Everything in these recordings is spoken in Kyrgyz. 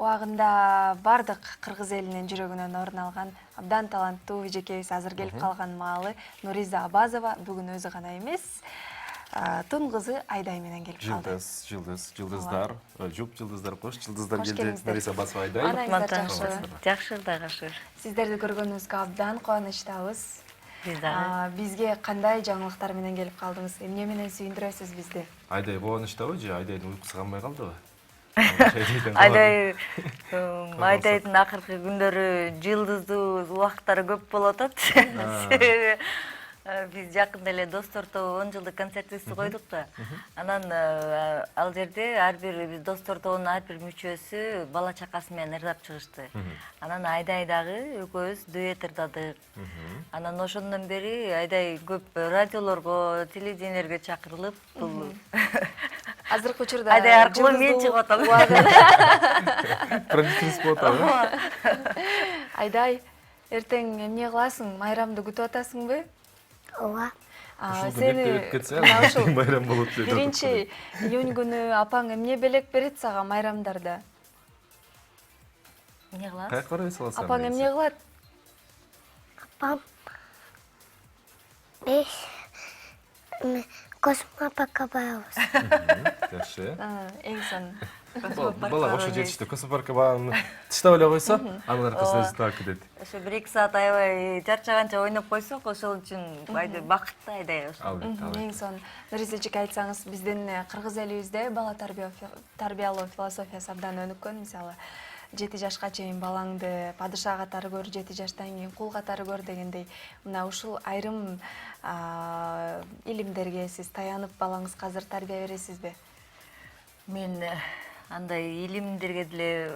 Убагында бардык кыргыз элинин жүрөгүнөн орун алган абдан таланттуу эжекебиз азыр келип калган маалы Нуриза Абазова бүгүн өзү гана эмес, тун кызы Айдай менен келип калды. Жылдыздар, жуп жылдыздар, кош жылдыздар Кош келди. келиңиздер. Нуриза Абазова Айдай. Маанайыңыздар жакшы. Жакшы да жакшы. Сиздерди көргөнүбүзгө абдан кубанычтабыз. Биз дагы. Бизге кандай жаңылыктар менен келип калдыңыз? Эмне менен сүйүндүрөсүз бизди? Айдай кубанычтабы же Айдайдын уйкусу канбай калдыбы? Айдайдын акыркы күндөрү жылдыздуу убакыттары көп болуп атат. Себеби биз жакында эле достор тобу 10 жылдык концертибизди койдук да. Анан ал жерде ар бир биз достор тобунун ар бир мүчөсү бала чакасы менен ырдап чыгышты. Анан Айдай дагы экөөбүз дуэт ырдадык. Анан ошондон бери Айдай көп радиолорго, телевидениелерге чакырылып, бул Азыркы учурда Айдай аркылуу мен чыгып атам. Продюсер болуп атабы? Айдай, эртең эмне кыласың? Майрамды күтүп атасыңбы? Ооба. Сени майрам болот деп. 1-июнь күнү апаң эмне белек берет сага майрамдарда? Эмне кыласыз? Кай карай саласың? Апаң эмне кылат? Апам 5 космопаркка барабыз. Жакшы. Эң сонун. Бала ошо жетишти. Космопаркка барган тыштап эле койсо, анын аркасында өзү таап кетет. Ошо 1-2 саат аябай чарчаганча ойноп койсок, ошол үчүн Айдай бакытты Айдай ошо. Эң сонун. Нуриза эжеке айтсаңыз, биздин кыргыз элибизде бала тарбиялоо философиясы абдан өнүккөн. Мисалы, 7 жашка чейин балаңды падыша катары көр, 7 жаштан кийин кул катары көр дегендей, мына ушул айрым илимдерге сиз таянып балаңызга азыр тарбия бересизби? Мен андай илимдерге деле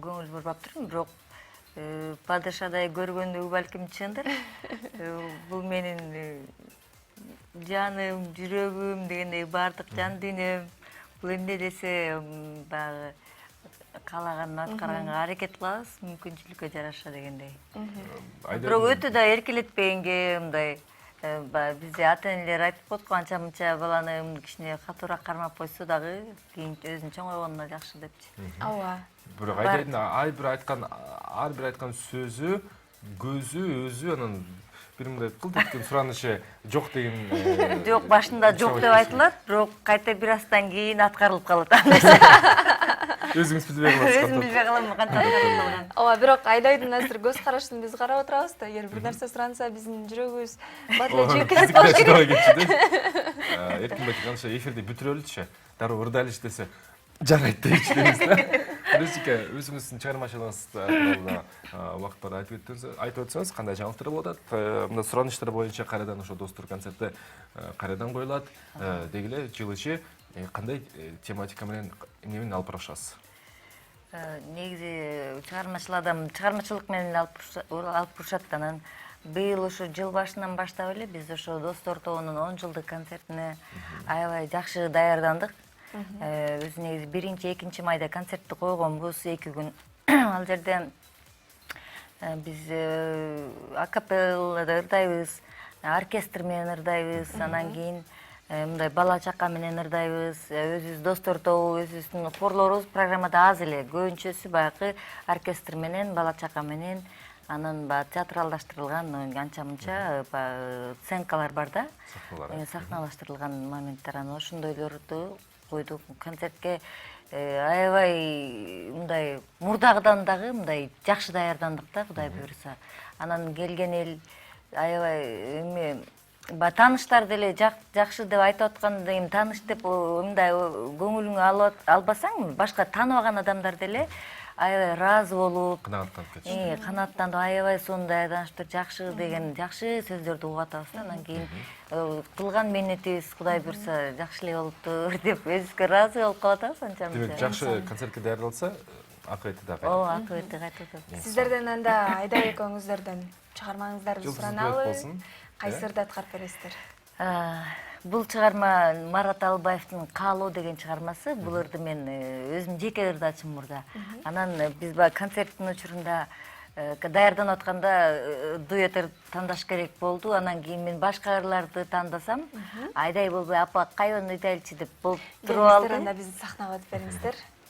көңүл бурбап турмун, бирок падышадай көргөндү балким чындыр. Бул менин жаным, жүрөгүм дегендей бардык жан дүйнөм. Бул эмне десе баягы каалаганын аткарганга аракет кылабыз, мүмкүнчүлүккө жараша дегендей. Бирок өтө да эркелетпегенге мындай бизде ата-энелер айтып коет го, анча-мынча баланы кичине катуураак кармап койсо дагы кийин өзүн чоңойгонуна жакшы депчи. Ооба. Бирок Айдайдын ар бир айткан сөзү, көзү, өзү анан бир мындай кылт эткен суранышы жок деген. Жок, башында жок деп айтылат, бирок кайта бир аздан кийин аткарылып калат. Өзүңүз билбей каласыз. Өзүм билбей калам, кантип аткарылып калган. Ооба, бирок Айдайдын азыр көз карашын биз карап отурабыз да. Эгер бир нерсе суранса, биздин жүрөгүбүз батылы жүйүп кетет болуш керек. Эркин канча эфирди бүтүрөлүчү, дароо ырдайлыч десе, жарайт дейчү дейбиз да. Нуриза, өзүңүздүн чыгармачылыгыңыз тууралуу убакыт бар айтып өтсөңүз, кандай жаңылыктар болуп атат? Мына сураныштар боюнча кайрадан ошо достур концерти кайрадан коюлат. Деги эле жыл ичи кандай тематика менен эмне менен алып барышасыз? Негизи чыгармачылык менен алып бурушат. Анан быйыл ошо жыл башынан баштап эле биз ошо достор тобунун 10 жылдык концертине аябай жакшы даярдандык. Біз негізі 1-2 майда концертті койгонбуз 2 күн. Ал жерде биз акапеллада ырдайбыз, оркестр менен ырдайбыз, анан кийин мындай бала чака менен ырдайбыз, өзүбүз достор тобу, өзүбүздүн хорлорубуз программада аз эле, көбүнчөсү баягы оркестр менен, бала чака менен, анан театралдаштырылган анча-мынча сценкалар бар да, сахналаштырылган моменттер, анан ошондойлорду койдук. Концертке аябай мындай мурдагыдан дагы мындай жакшы даярдандык да, Кудай буйруса. Анан келген эл аябай эме тааныштар деле жакшы деп айтып атканда, эми тааныш деп мындай көңүлүңө албасаң, башка тааныбаган адамдар деле аябай ыраазы болуп, канааттанып аябай сонун даярданыштыр, жакшы деген жакшы сөздөрдү угуп атабыз да. Анан кийин кылган мээнетибиз Кудай буйруса жакшы эле болуптур деп өзүбүзгө ыраазы болуп калып атабыз анча-мынча. Демек жакшы концертке даярдалса, акыбети да кайтат. Ооба, акыбети кайтат. Сиздерден анда Айдай экөөңүздөрдөн чыгармаңыздарды сураналы. Кайсы ырды аткарып бересиздер? Бул чыгарма Марат Албаевдин «Каалоо» деген чыгармасы. Бул ырды мен өзүм жеке ырдачым мурда. Анан биз концерттин учурунда даярданып атканда дуэт тандаш керек болду. Анан кийин мен башка ырларды тандасам, Айдай болбой, апа кайын ыйдайлычы деп болуп туруп алды. Анда бизди сахнага өтүп бериңиздер.